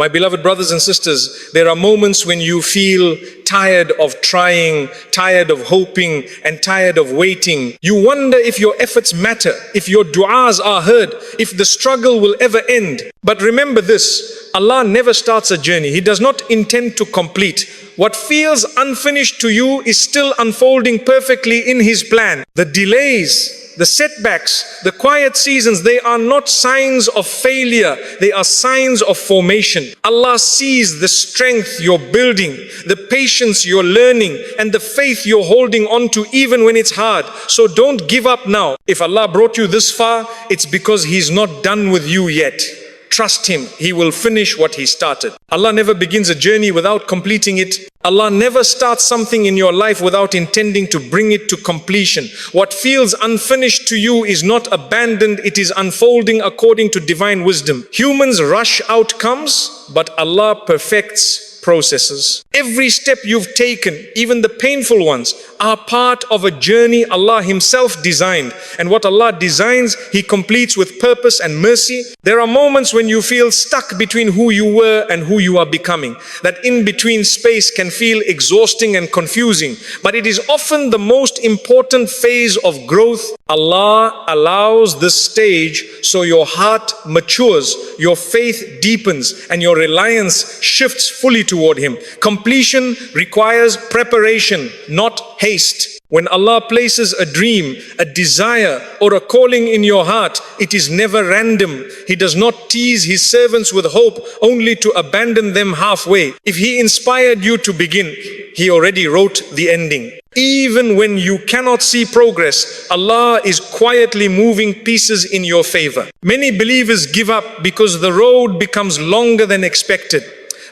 My beloved brothers and sisters, there are moments when you feel tired of trying, tired of hoping, and tired of waiting. You wonder if your efforts matter, if your du'as are heard, if the struggle will ever end. But remember this, Allah never starts a journey. He does not intend to complete. What feels unfinished to you is still unfolding perfectly in His plan. The delays, the setbacks, the quiet seasons, they are not signs of failure, they are signs of formation. Allah sees the strength you're building, the patience you're learning, and the faith you're holding on to even when it's hard. So don't give up now. If Allah brought you this far, it's because He's not done with you yet. Trust Him, He will finish what He started. Allah never begins a journey without completing it. Allah never starts something in your life without intending to bring it to completion. What feels unfinished to you is not abandoned, it is unfolding according to divine wisdom. Humans rush outcomes, but Allah perfects processes. Every step you've taken, even the painful ones, are part of a journey Allah Himself designed. And what Allah designs, He completes with purpose and mercy. There are moments when you feel stuck between who you were and who you are becoming. That in-between space can feel exhausting and confusing, but it is often the most important phase of growth. Allah allows this stage so your heart matures, your faith deepens, and your reliance shifts fully toward Him. Completion requires preparation, not haste. When Allah places a dream, a desire, or a calling in your heart, it is never random. He does not tease His servants with hope only to abandon them halfway. If He inspired you to begin, He already wrote the ending. Even when you cannot see progress, Allah is quietly moving pieces in your favor. Many believers give up because the road becomes longer than expected.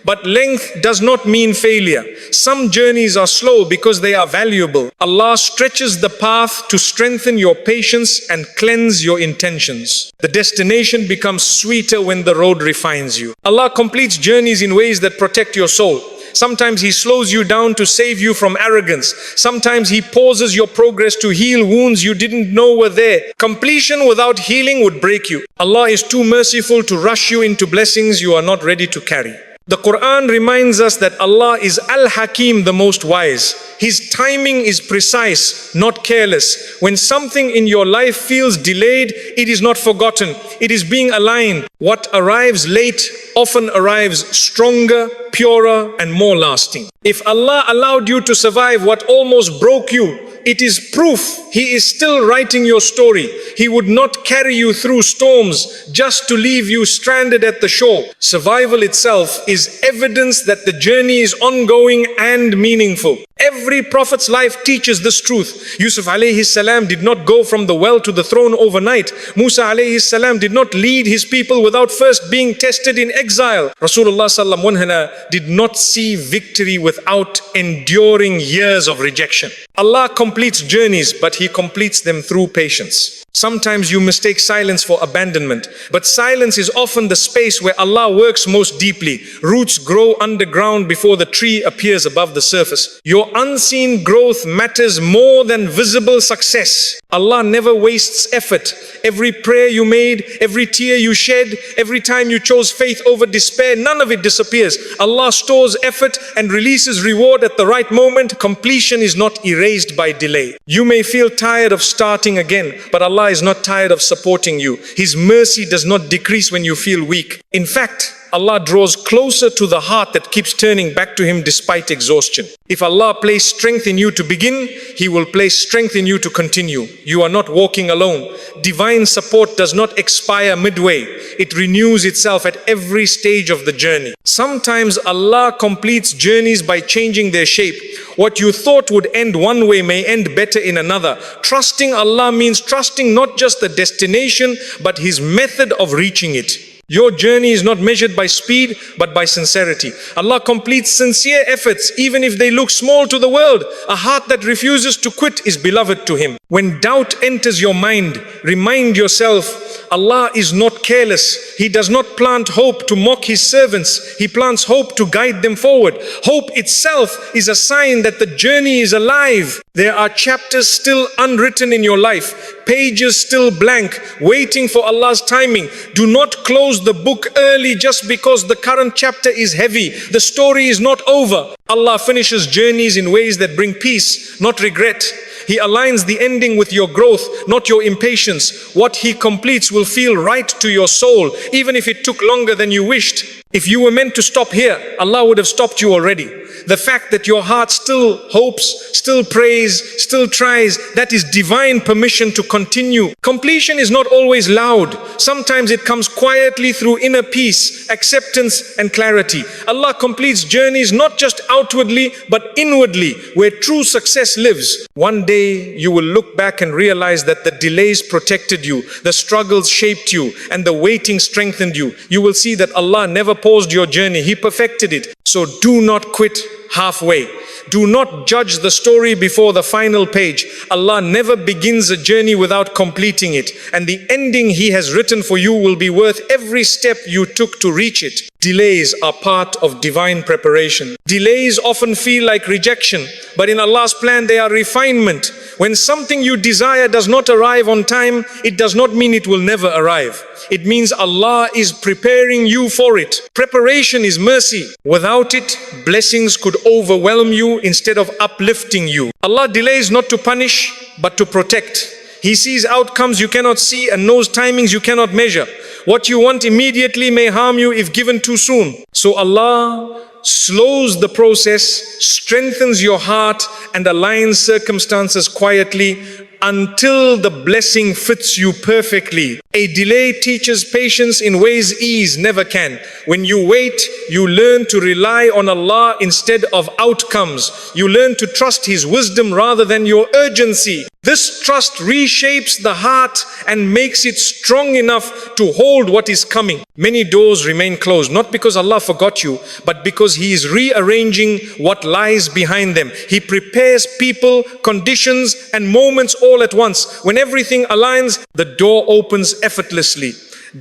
But length does not mean failure. Some journeys are slow because they are valuable. Allah stretches the path to strengthen your patience and cleanse your intentions. The destination becomes sweeter when the road refines you. Allah completes journeys in ways that protect your soul. Sometimes He slows you down to save you from arrogance. Sometimes He pauses your progress to heal wounds you didn't know were there. Completion without healing would break you. Allah is too merciful to rush you into blessings you are not ready to carry. The Quran reminds us that Allah is Al-Hakim, the most wise. His timing is precise, not careless. When something in your life feels delayed, it is not forgotten. It is being aligned. What arrives late often arrives stronger, purer, and more lasting. If Allah allowed you to survive what almost broke you, it is proof He is still writing your story. He would not carry you through storms just to leave you stranded at the shore. Survival itself is evidence that the journey is ongoing and meaningful. Every prophet's life teaches this truth. Yusuf alayhi salam did not go from the well to the throne overnight. Musa alayhi salam did not lead his people without first being tested in exile. Rasulullah sallallahu alaihi wasallam did not see victory without enduring years of rejection. Allah completes journeys, but He completes them through patience. Sometimes you mistake silence for abandonment, but silence is often the space where Allah works most deeply. Roots grow underground before the tree appears above the surface. Your unseen growth matters more than visible success. Allah never wastes effort. Every prayer you made, every tear you shed, every time you chose faith over despair, none of it disappears. Allah stores effort and releases reward at the right moment. Completion is not erased by delay. You may feel tired of starting again, but Allah is not tired of supporting you. His mercy does not decrease when you feel weak. In fact, Allah draws closer to the heart that keeps turning back to Him despite exhaustion. If Allah placed strength in you to begin, He will place strength in you to continue. You are not walking alone. Divine support does not expire midway. It renews itself at every stage of the journey. Sometimes Allah completes journeys by changing their shape. What you thought would end one way may end better in another. Trusting Allah means trusting not just the destination, but His method of reaching it. Your journey is not measured by speed, but by sincerity. Allah completes sincere efforts, even if they look small to the world. A heart that refuses to quit is beloved to Him. When doubt enters your mind, remind yourself, Allah is not careless. He does not plant hope to mock His servants. He plants hope to guide them forward. Hope itself is a sign that the journey is alive. There are chapters still unwritten in your life, pages still blank, waiting for Allah's timing. Do not close the book early just because the current chapter is heavy. The story is not over. Allah finishes journeys in ways that bring peace, not regret. He aligns the ending with your growth, not your impatience. What He completes will feel right to your soul, even if it took longer than you wished. If you were meant to stop here, Allah would have stopped you already. The fact that your heart still hopes, still prays, still tries, that is divine permission to continue. Completion is not always loud. Sometimes it comes quietly through inner peace, acceptance and clarity. Allah completes journeys not just outwardly, but inwardly, where true success lives. One day you will look back and realize that the delays protected you, the struggles shaped you, and the waiting strengthened you. You will see that Allah never paused your journey. He perfected it. So do not quit halfway. Do not judge the story before the final page. Allah never begins a journey without completing it, and the ending He has written for you will be worth every step you took to reach it. Delays are part of divine preparation. Delays often feel like rejection, but in Allah's plan they are refinement. When something you desire does not arrive on time, it does not mean it will never arrive. It means Allah is preparing you for it. Preparation is mercy. Without it, blessings could overwhelm you instead of uplifting you. Allah delays not to punish, but to protect. He sees outcomes you cannot see and knows timings you cannot measure. What you want immediately may harm you if given too soon. So Allah slows the process, strengthens your heart, and aligns circumstances quietly until the blessing fits you perfectly. A delay teaches patience in ways ease never can. When you wait, you learn to rely on Allah instead of outcomes. You learn to trust His wisdom rather than your urgency. This trust reshapes the heart and makes it strong enough to hold what is coming. Many doors remain closed, not because Allah forgot you, but because He is rearranging what lies behind them. He prepares people, conditions, and moments all at once. When everything aligns, the door opens effortlessly.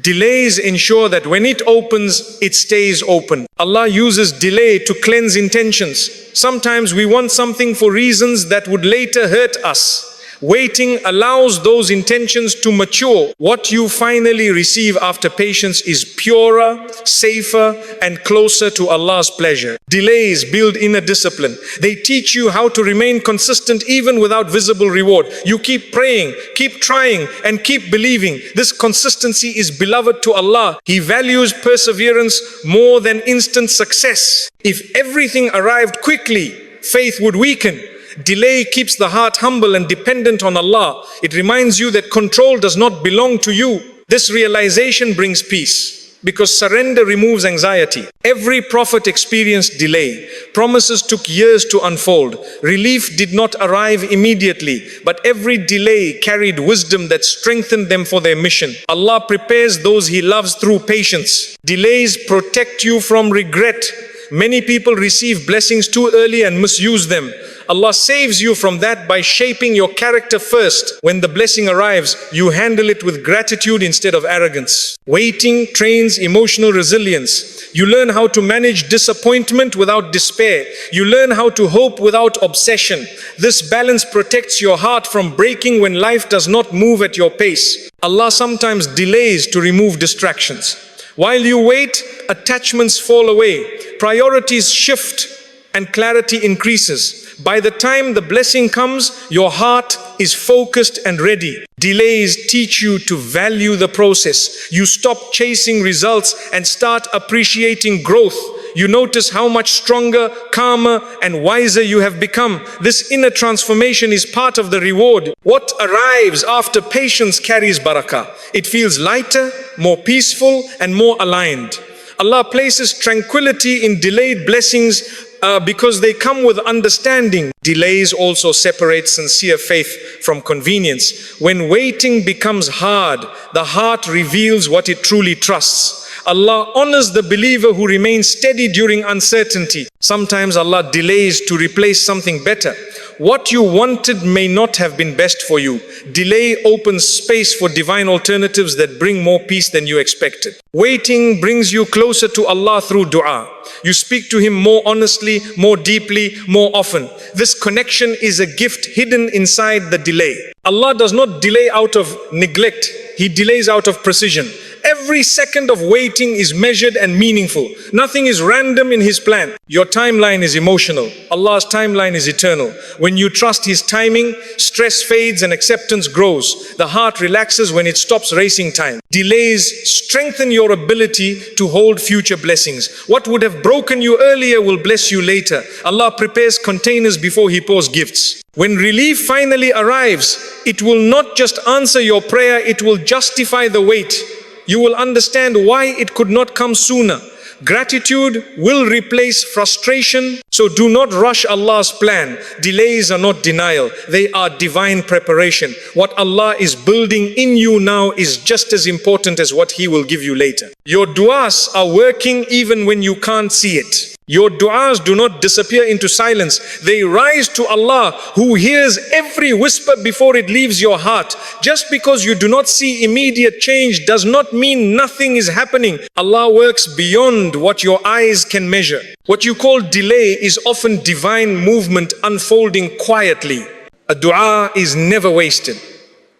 Delays ensure that when it opens, it stays open. Allah uses delay to cleanse intentions. Sometimes we want something for reasons that would later hurt us. Waiting allows those intentions to mature. What you finally receive after patience is purer, safer, and closer to Allah's pleasure. Delays build inner discipline. They teach you how to remain consistent even without visible reward. You keep praying, keep trying, and keep believing. This consistency is beloved to Allah. He values perseverance more than instant success. If everything arrived quickly, faith would weaken. Delay keeps the heart humble and dependent on Allah. It reminds you that control does not belong to you. This realization brings peace, because surrender removes anxiety. Every prophet experienced delay. Promises took years to unfold. Relief did not arrive immediately, but every delay carried wisdom that strengthened them for their mission. Allah prepares those He loves through patience. Delays protect you from regret. Many people receive blessings too early and misuse them. Allah saves you from that by shaping your character first. When the blessing arrives, you handle it with gratitude instead of arrogance. Waiting trains emotional resilience. You learn how to manage disappointment without despair. You learn how to hope without obsession. This balance protects your heart from breaking when life does not move at your pace. Allah sometimes delays to remove distractions. While you wait, attachments fall away, priorities shift, and clarity increases. By the time the blessing comes, your heart is focused and ready. Delays teach you to value the process. You stop chasing results and start appreciating growth. You notice how much stronger, calmer, and wiser you have become. This inner transformation is part of the reward. What arrives after patience carries barakah. It feels lighter, more peaceful, and more aligned. Allah places tranquility in delayed blessings because they come with understanding. Delays also separate sincere faith from convenience. When waiting becomes hard, the heart reveals what it truly trusts. Allah honors the believer who remains steady during uncertainty. Sometimes Allah delays to replace something better. What you wanted may not have been best for you. Delay opens space for divine alternatives that bring more peace than you expected. Waiting brings you closer to Allah through dua. You speak to Him more honestly, more deeply, more often. This connection is a gift hidden inside the delay. Allah does not delay out of neglect. He delays out of precision. Every second of waiting is measured and meaningful. Nothing is random in His plan. Your timeline is emotional. Allah's timeline is eternal. When you trust His timing, stress fades and acceptance grows. The heart relaxes when it stops racing time. Delays strengthen your ability to hold future blessings. What would have broken you earlier will bless you later. Allah prepares containers before He pours gifts. When relief finally arrives, it will not just answer your prayer, it will justify the wait. You will understand why it could not come sooner. Gratitude will replace frustration. So do not rush Allah's plan. Delays are not denial. They are divine preparation. What Allah is building in you now is just as important as what He will give you later. Your du'as are working even when you can't see it. Your du'as do not disappear into silence. They rise to Allah, who hears every whisper before it leaves your heart. Just because you do not see immediate change does not mean nothing is happening. Allah works beyond what your eyes can measure. What you call delay is often divine movement unfolding quietly. A du'a is never wasted.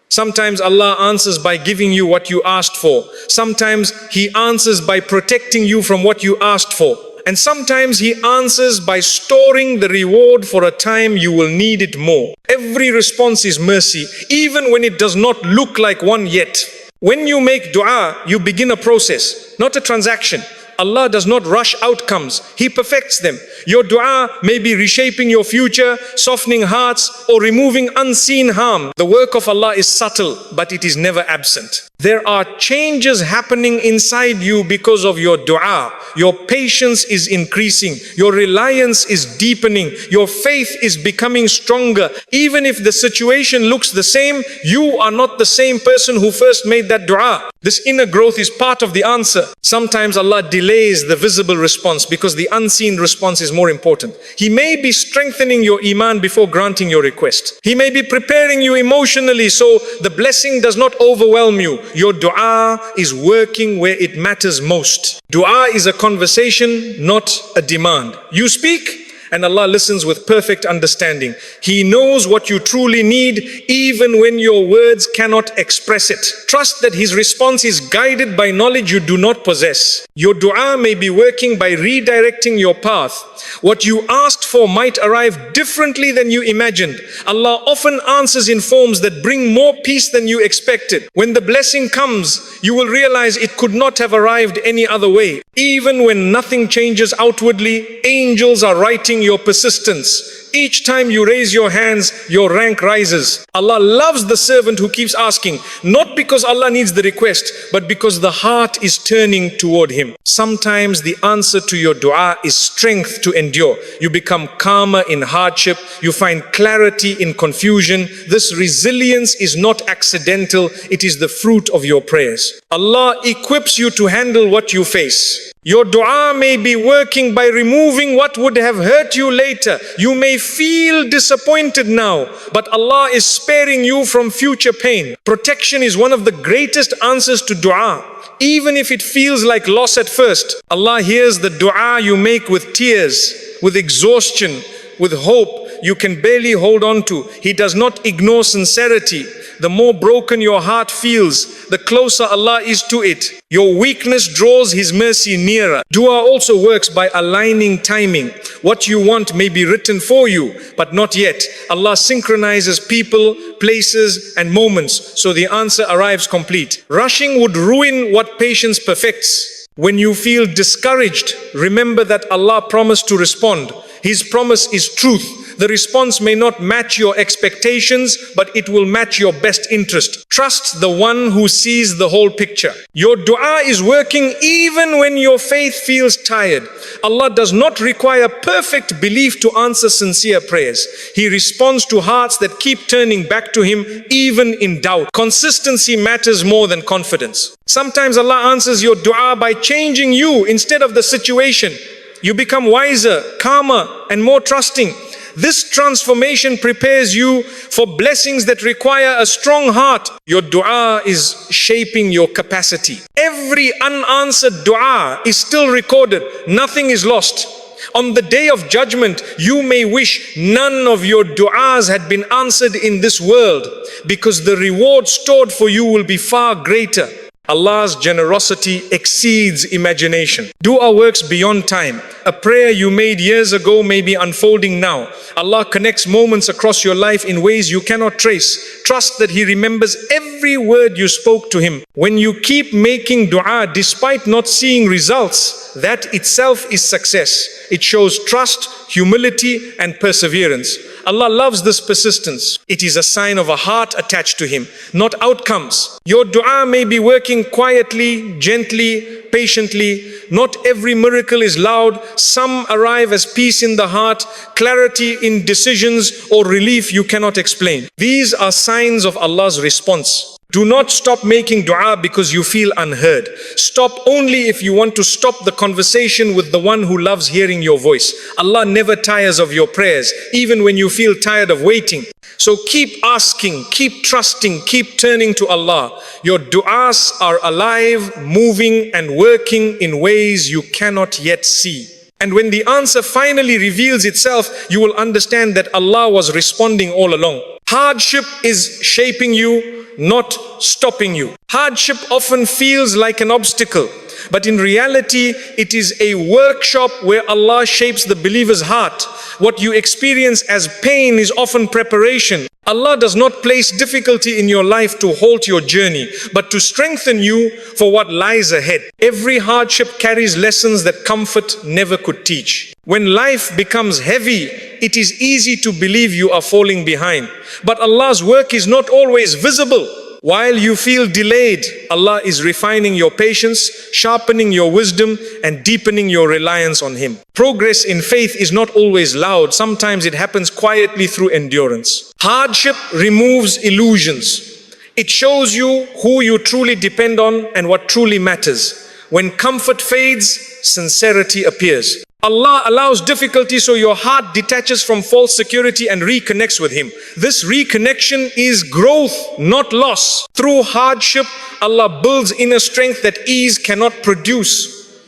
Sometimes Allah answers by giving you what you asked for. Sometimes He answers by protecting you from what you asked for. And sometimes He answers by storing the reward for a time you will need it more. Every response is mercy, even when it does not look like one yet. When you make dua, you begin a process, not a transaction. Allah does not rush outcomes. He perfects them. Your dua may be reshaping your future, softening hearts, or removing unseen harm. The work of Allah is subtle, but it is never absent. There are changes happening inside you because of your dua. Your patience is increasing. Your reliance is deepening. Your faith is becoming stronger. Even if the situation looks the same, you are not the same person who first made that dua. This inner growth is part of the answer. Sometimes Allah delays the visible response because the unseen response is more important. He may be strengthening your iman before granting your request. He may be preparing you emotionally so the blessing does not overwhelm you. Your dua is working where it matters most. Dua is a conversation, not a demand. You speak, and Allah listens with perfect understanding. He knows what you truly need, even when your words cannot express it. Trust that His response is guided by knowledge you do not possess. Your dua may be working by redirecting your path. What you asked for might arrive differently than you imagined. Allah often answers in forms that bring more peace than you expected. When the blessing comes, you will realize it could not have arrived any other way. Even when nothing changes outwardly, angels are writing your persistence. Each time you raise your hands, your rank rises. Allah loves the servant who keeps asking, not because Allah needs the request, but because the heart is turning toward Him. Sometimes the answer to your dua is strength to endure. You become calmer in hardship. You find clarity in confusion. This resilience is not accidental. It is the fruit of your prayers. Allah equips you to handle what you face. Your dua may be working by removing what would have hurt you later. You may feel disappointed now, but Allah is sparing you from future pain. Protection is one of the greatest answers to dua. Even if it feels like loss at first, Allah hears the dua you make with tears, with exhaustion, with hope you can barely hold on to. He does not ignore sincerity. The more broken your heart feels, the closer Allah is to it. Your weakness draws His mercy nearer. Dua also works by aligning timing. What you want may be written for you, but not yet. Allah synchronizes people, places, and moments, so the answer arrives complete. Rushing would ruin what patience perfects. When you feel discouraged, remember that Allah promised to respond. His promise is truth. The response may not match your expectations, but it will match your best interest. Trust the one who sees the whole picture. Your dua is working even when your faith feels tired. Allah does not require perfect belief to answer sincere prayers. He responds to hearts that keep turning back to Him even in doubt. Consistency matters more than confidence. Sometimes Allah answers your dua by changing you instead of the situation. You become wiser, calmer, and more trusting. This transformation prepares you for blessings that require a strong heart. Your dua is shaping your capacity. Every unanswered dua is still recorded. Nothing is lost. On the day of judgment, you may wish none of your du'as had been answered in this world, because the reward stored for you will be far greater. Allah's generosity exceeds imagination. Dua works beyond time. A prayer you made years ago may be unfolding now. Allah connects moments across your life in ways you cannot trace. Trust that He remembers every word you spoke to Him. When you keep making dua despite not seeing results, that itself is success. It shows trust, humility, and perseverance. Allah loves this persistence. It is a sign of a heart attached to Him, not outcomes. Your dua may be working quietly, gently, patiently. Not every miracle is loud. Some arrive as peace in the heart, clarity in decisions, or relief you cannot explain. These are signs of Allah's response. Do not stop making dua because you feel unheard. Stop only if you want to stop the conversation with the one who loves hearing your voice. Allah never tires of your prayers, even when you feel tired of waiting. So keep asking, keep trusting, keep turning to Allah. Your du'as are alive, moving, and working in ways you cannot yet see. And when the answer finally reveals itself, you will understand that Allah was responding all along. Hardship is shaping you, not stopping you. Hardship often feels like an obstacle, but in reality, it is a workshop where Allah shapes the believer's heart. What you experience as pain is often preparation. Allah does not place difficulty in your life to halt your journey, but to strengthen you for what lies ahead. Every hardship carries lessons that comfort never could teach. When life becomes heavy, it is easy to believe you are falling behind. But Allah's work is not always visible. While you feel delayed, Allah is refining your patience, sharpening your wisdom, and deepening your reliance on Him. Progress in faith is not always loud. Sometimes it happens quietly through endurance. Hardship removes illusions. It shows you who you truly depend on and what truly matters. When comfort fades, sincerity appears. Allah allows difficulty so your heart detaches from false security and reconnects with Him. This reconnection is growth, not loss. Through hardship, Allah builds inner strength that ease cannot produce.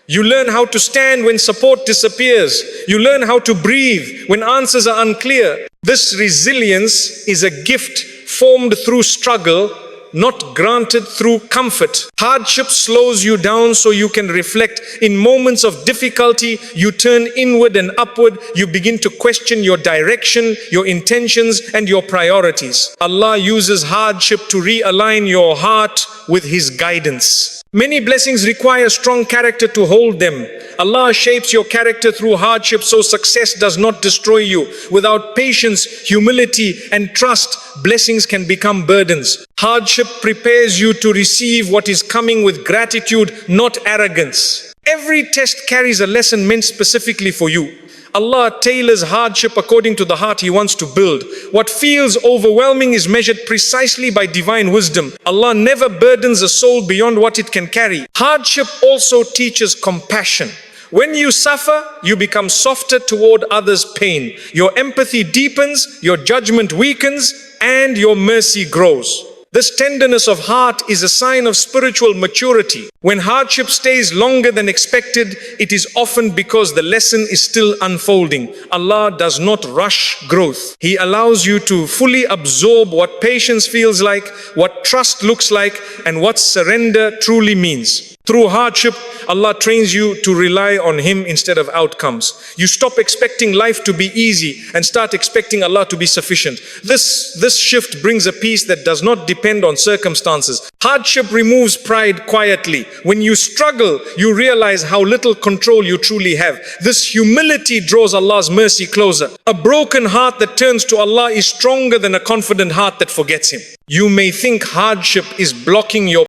You learn how to stand when support disappears. You learn how to breathe when answers are unclear. This resilience is a gift formed through struggle, not granted through comfort. Hardship slows you down so you can reflect. In moments of difficulty, you turn inward and upward. You begin to question your direction, your intentions, and your priorities. Allah uses hardship to realign your heart with His guidance. Many blessings require strong character to hold them. Allah shapes your character through hardship so success does not destroy you. Without patience, humility, and trust, blessings can become burdens. Hardship prepares you to receive what is coming with gratitude, not arrogance. Every test carries a lesson meant specifically for you. Allah tailors hardship according to the heart He wants to build. What feels overwhelming is measured precisely by divine wisdom. Allah never burdens a soul beyond what it can carry. Hardship also teaches compassion. When you suffer, you become softer toward others' pain. Your empathy deepens, your judgment weakens, and your mercy grows. This tenderness of heart is a sign of spiritual maturity. When hardship stays longer than expected, it is often because the lesson is still unfolding. Allah does not rush growth. He allows you to fully absorb what patience feels like, what trust looks like, and what surrender truly means. Through hardship, Allah trains you to rely on Him instead of outcomes. You stop expecting life to be easy and start expecting Allah to be sufficient. This shift brings a peace that does not depend on circumstances. Hardship removes pride quietly. When you struggle, you realize how little control you truly have. This humility draws Allah's mercy closer. A broken heart that turns to Allah is stronger than a confident heart that forgets Him. You may think hardship is blocking your